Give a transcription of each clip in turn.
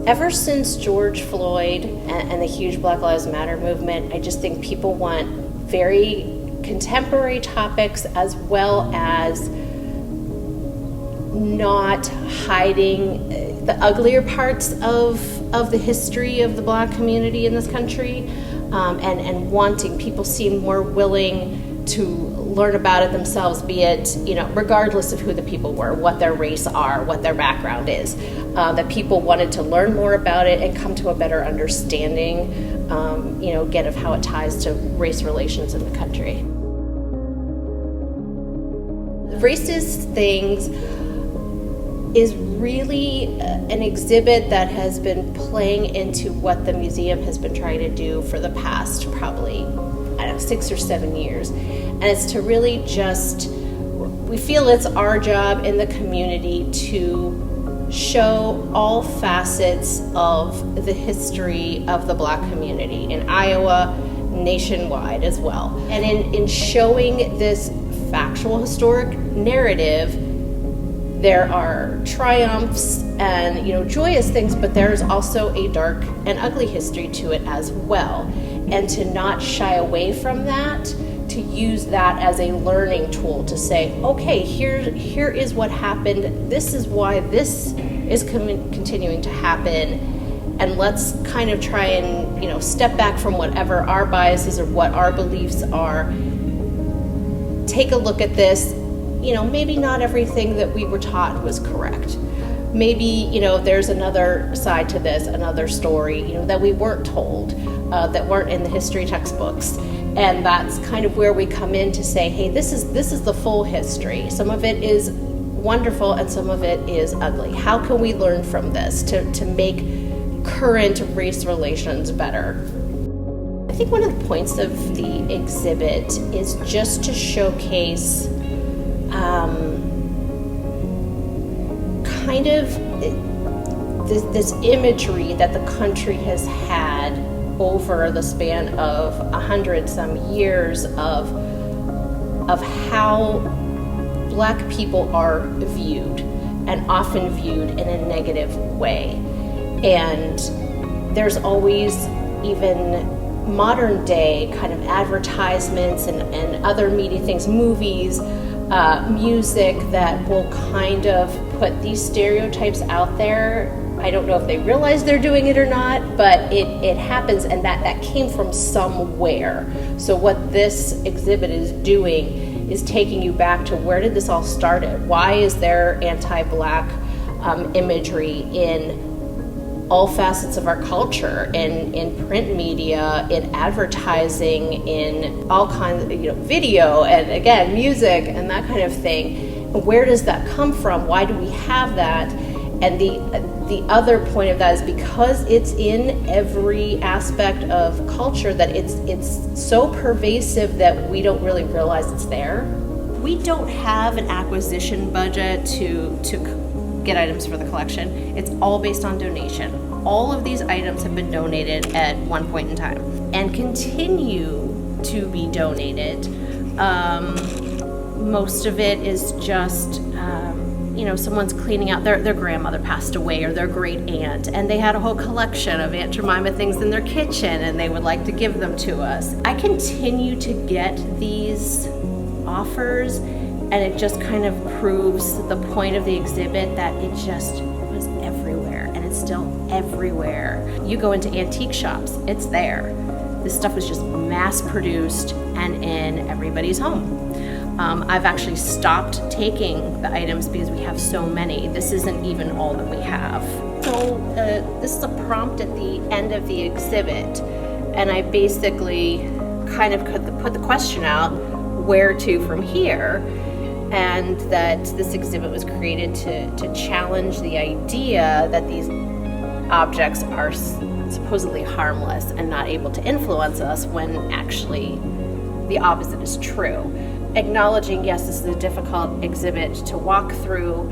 Ever since George Floyd and the huge Black Lives Matter movement, I just think people want very contemporary topics as well as not hiding the uglier parts of the history of the Black community in this country, and wanting people seem more willing to learn about it themselves, be it, regardless of who the people were, what their race are, what their background is, that people wanted to learn more about it and come to a better understanding, again, of how it ties to race relations in the country. Racist Things is really an exhibit that has been playing into what the museum has been trying to do for the past probably 6 or 7 years. And it's to really we feel it's our job in the community to show all facets of the history of the Black community in Iowa, nationwide as well. And in showing this factual historic narrative, there are triumphs and joyous things, but there's also a dark and ugly history to it as well. And to not shy away from that, to use that as a learning tool to say, okay, here is what happened. This is why this is continuing to happen. And let's kind of try and step back from whatever our biases or what our beliefs are. Take a look at this. Maybe not everything that we were taught was correct. Maybe, there's another side to this, another story, that we weren't told, that weren't in the history textbooks. And that's kind of where we come in to say, hey, this is the full history. Some of it is wonderful and some of it is ugly. How can we learn from this to make current race relations better? I think one of the points of the exhibit is just to showcase kind of this imagery that the country has had over the span of 100-some years of how Black people are viewed, and often viewed in a negative way. And there's always, even modern day, kind of advertisements and other media things, movies, music that will kind of put these stereotypes out there. I don't know if they realize they're doing it or not, but it happens, and that came from somewhere. So what this exhibit is doing is taking you back to, where did this all start at? Why is there anti-Black imagery in all facets of our culture, in print media, in advertising, in all kinds of video, and again music and that kind of thing? Where does that come from? Why do we have that? And the other point of that is because it's in every aspect of culture, that it's so pervasive that we don't really realize it's there. We don't have an acquisition budget to get items for the collection. It's all based on donation. All of these items have been donated at one point in time and continue to be donated. Most of it is just someone's cleaning out, their grandmother passed away, or their great aunt, and they had a whole collection of Aunt Jemima things in their kitchen and they would like to give them to us. I continue to get these offers, and it just kind of proves the point of the exhibit, that it just was everywhere, and it's still everywhere. You go into antique shops, it's there. This stuff was just mass produced and in everybody's home. I've actually stopped taking the items because we have so many. This isn't even all that we have. So this is a prompt at the end of the exhibit, and I basically kind of put the question out, where to from here? And that this exhibit was created to challenge the idea that these objects are supposedly harmless and not able to influence us, when actually the opposite is true. Acknowledging, yes, this is a difficult exhibit to walk through,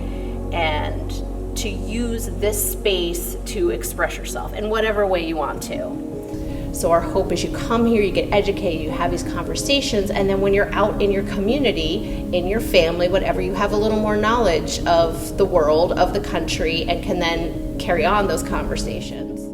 and to use this space to express yourself in whatever way you want to. So our hope is you come here, you get educated, you have these conversations, and then when you're out in your community, in your family, whatever, you have a little more knowledge of the world, of the country, and can then carry on those conversations.